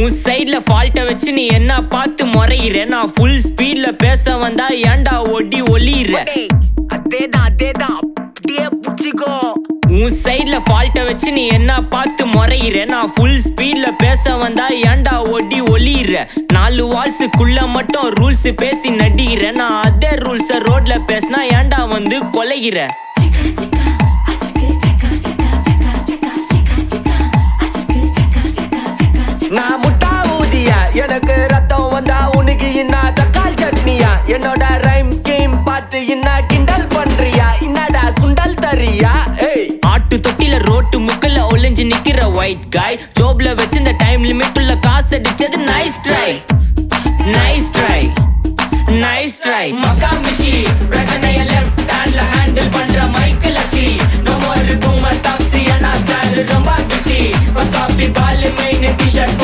உன் சைட்ல ஃபால்ட்ட வச்சு நீ என்ன பார்த்து முறையிற. நான் ஃபுல் ஸ்பீட்ல பேச வந்தா ஏன்டா ஒடி ஒளியிற. அதேதான் அப்படியே புடிச்சுக்கோ. உன் சைட்ல ஃபால்ட்ட வச்சு நீ என்ன பார்த்து முறையிற. நான் ஃபுல் ஸ்பீட்ல பேச வந்தா ஏன்டா ஒடி ஒளியிற. 4 வால்ஸுக்குள்ள மட்டும் ரூல்ஸ் பேசி நடிகிற. நான் அதே ரூல்ஸ ரோட்ல பேசினா ஏன்டா வந்து கொலைகிற. நான் முட்டா ஊதியா, எனக்கு ரத்தம் வந்தா உனக்கு இன்னா தக்காளி சட்னியா. என்னோட ரைம் ஸ்கீம் பார்த்து என்ன கிண்டல் பண்றியா. என்னடா சுண்டல் தரியா. ஆட்டு தொட்டில ரோட்டு முக்கல ஒளிஞ்சு நிக்கிற ஒயிட் காய். ஜோப்ல வச்சிருந்த டைம் லிமிட் உள்ள காசு அடிச்சது nice try, nice try, nice try. மக்கா மிஷி பிரச்சனைய லெஃப்ட் ஹேண்ட்ல ஹேண்டில் பண்ற மைக்கேல் சி. No more boomer taxi. நான் சார் ரொம்ப பிஸி. ஃபர்ஸ்ட் காப்பி பால் மெயின் டி-ஷர்ட்